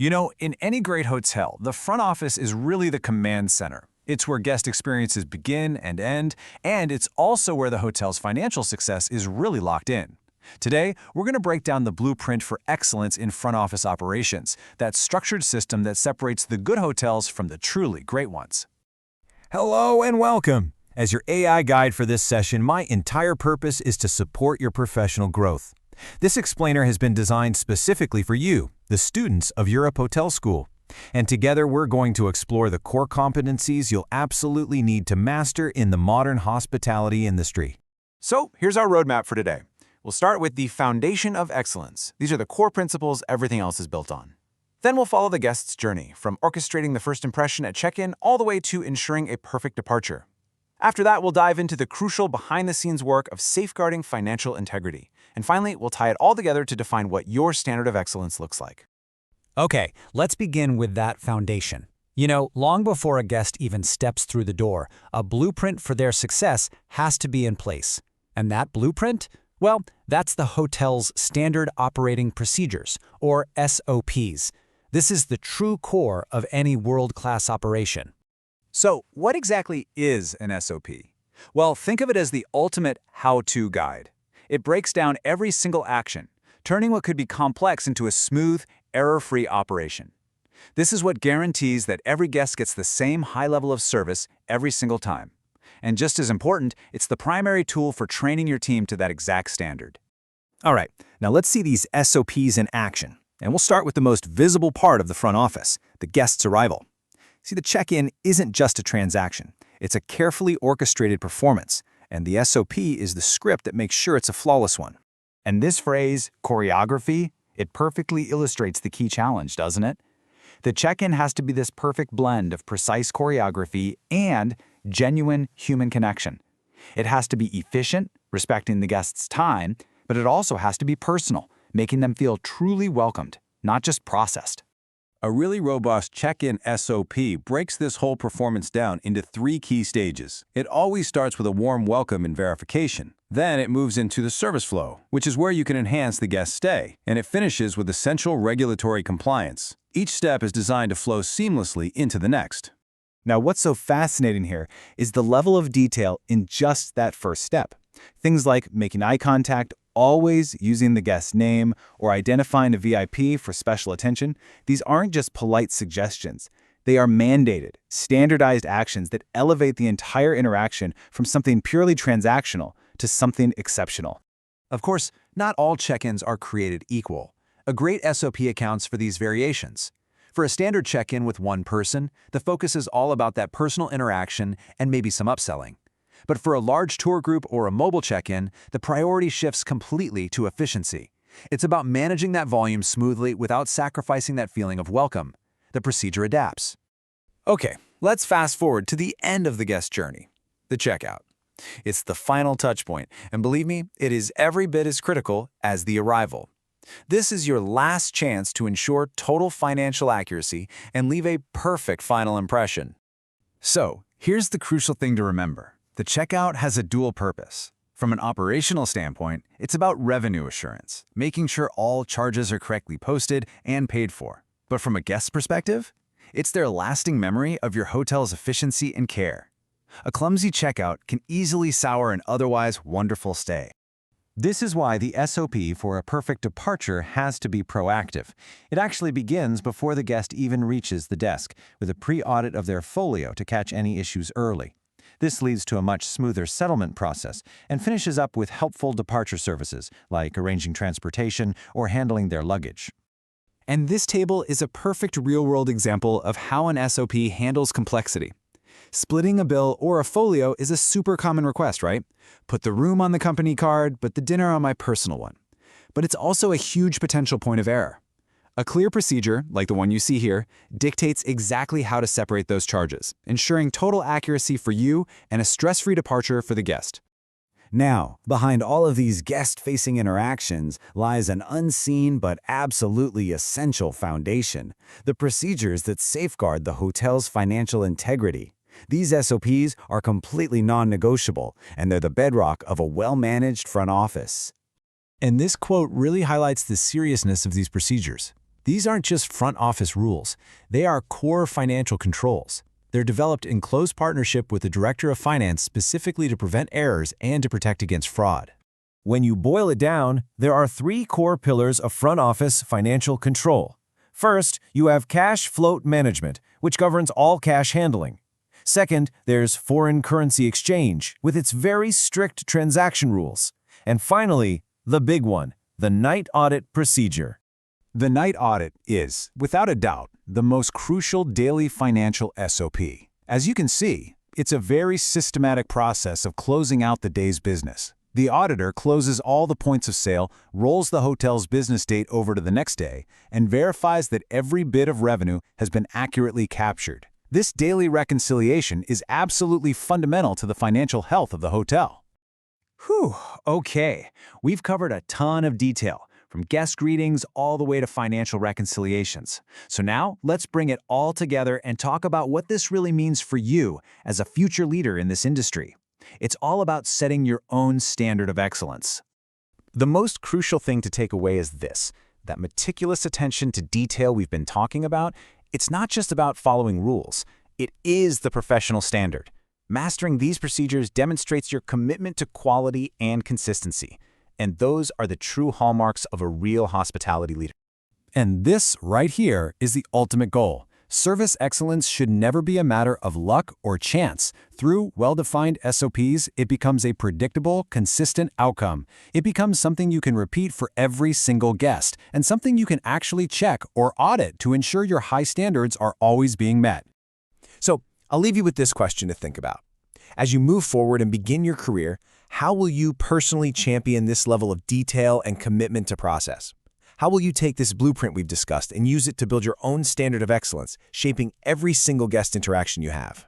You know, in any great hotel, the front office is really the command center. It's where guest experiences begin and end, and it's also where the hotel's financial success is really locked in. Today, we're going to break down the blueprint for excellence in front office operations, that structured system that separates the good hotels from the truly great ones. Hello and welcome. As your AI guide for this session, my entire purpose is to support your professional growth. This explainer has been designed specifically for you, the students of Europe Hotel School. And together we're going to explore the core competencies you'll absolutely need to master in the modern hospitality industry. So, here's our roadmap for today. We'll start with the foundation of excellence. These are the core principles everything else is built on. Then we'll follow the guest's journey, from orchestrating the first impression at check-in all the way to ensuring a perfect departure. After that, we'll dive into the crucial behind-the-scenes work of safeguarding financial integrity. And finally, we'll tie it all together to define what your standard of excellence looks like. Okay, let's begin with that foundation. You know, long before a guest even steps through the door, a blueprint for their success has to be in place. And that blueprint? Well, that's the hotel's Standard Operating Procedures, or SOPs. This is the true core of any world-class operation. So, what exactly is an SOP? Well, think of it as the ultimate how-to guide. It breaks down every single action, turning what could be complex into a smooth, error-free operation. This is what guarantees that every guest gets the same high level of service every single time. And just as important, it's the primary tool for training your team to that exact standard. All right, now let's see these SOPs in action. And we'll start with the most visible part of the front office, the guest's arrival. See, the check-in isn't just a transaction. It's a carefully orchestrated performance, and the SOP is the script that makes sure it's a flawless one. And this phrase, choreography, it perfectly illustrates the key challenge, doesn't it? The check-in has to be this perfect blend of precise choreography and genuine human connection. It has to be efficient, respecting the guest's time, but it also has to be personal, making them feel truly welcomed, not just processed. A really robust check-in SOP breaks this whole performance down into 3 key stages. It always starts with a warm welcome and verification. Then it moves into the service flow, which is where you can enhance the guest stay, and it finishes with essential regulatory compliance. Each step is designed to flow seamlessly into the next. Now, what's so fascinating here is the level of detail in just that first step. Things like making eye contact, always using the guest's name, or identifying a VIP for special attention. These aren't just polite suggestions. They are mandated, standardized actions that elevate the entire interaction from something purely transactional to something exceptional. Of course, not all check-ins are created equal. A great SOP accounts for these variations. For a standard check-in with one person, the focus is all about that personal interaction and maybe some upselling. But for a large tour group or a mobile check-in, the priority shifts completely to efficiency. It's about managing that volume smoothly without sacrificing that feeling of welcome. The procedure adapts. Okay, let's fast forward to the end of the guest journey, the checkout. It's the final touch point, and believe me, it is every bit as critical as the arrival. This is your last chance to ensure total financial accuracy and leave a perfect final impression. So, here's the crucial thing to remember. The checkout has a dual purpose. From an operational standpoint, it's about revenue assurance, making sure all charges are correctly posted and paid for. But from a guest perspective, it's their lasting memory of your hotel's efficiency and care. A clumsy checkout can easily sour an otherwise wonderful stay. This is why the SOP for a perfect departure has to be proactive. It actually begins before the guest even reaches the desk, with a pre-audit of their folio to catch any issues early. This leads to a much smoother settlement process and finishes up with helpful departure services, like arranging transportation or handling their luggage. And this table is a perfect real-world example of how an SOP handles complexity. Splitting a bill or a folio is a super common request, right? Put the room on the company card, but the dinner on my personal one. But it's also a huge potential point of error. A clear procedure, like the one you see here, dictates exactly how to separate those charges, ensuring total accuracy for you and a stress-free departure for the guest. Now, behind all of these guest-facing interactions lies an unseen but absolutely essential foundation, the procedures that safeguard the hotel's financial integrity. These SOPs are completely non-negotiable, and they're the bedrock of a well-managed front office. And this quote really highlights the seriousness of these procedures. These aren't just front office rules. They are core financial controls. They're developed in close partnership with the Director of Finance specifically to prevent errors and to protect against fraud. When you boil it down, there are 3 core pillars of front office financial control. First, you have cash float management, which governs all cash handling. Second, there's foreign currency exchange, with its very strict transaction rules. And finally, the big one, the night audit procedure. The night audit is, without a doubt, the most crucial daily financial SOP. As you can see, it's a very systematic process of closing out the day's business. The auditor closes all the points of sale, rolls the hotel's business date over to the next day, and verifies that every bit of revenue has been accurately captured. This daily reconciliation is absolutely fundamental to the financial health of the hotel. Whew, okay. We've covered a ton of detail, from guest greetings all the way to financial reconciliations. So now, let's bring it all together and talk about what this really means for you as a future leader in this industry. It's all about setting your own standard of excellence. The most crucial thing to take away is this: that meticulous attention to detail we've been talking about. It's not just about following rules. It is the professional standard. Mastering these procedures demonstrates your commitment to quality and consistency. And those are the true hallmarks of a real hospitality leader. And this right here is the ultimate goal. Service excellence should never be a matter of luck or chance. Through well-defined SOPs, it becomes a predictable, consistent outcome. It becomes something you can repeat for every single guest, and something you can actually check or audit to ensure your high standards are always being met. So, I'll leave you with this question to think about. As you move forward and begin your career, how will you personally champion this level of detail and commitment to process? How will you take this blueprint we've discussed and use it to build your own standard of excellence, shaping every single guest interaction you have?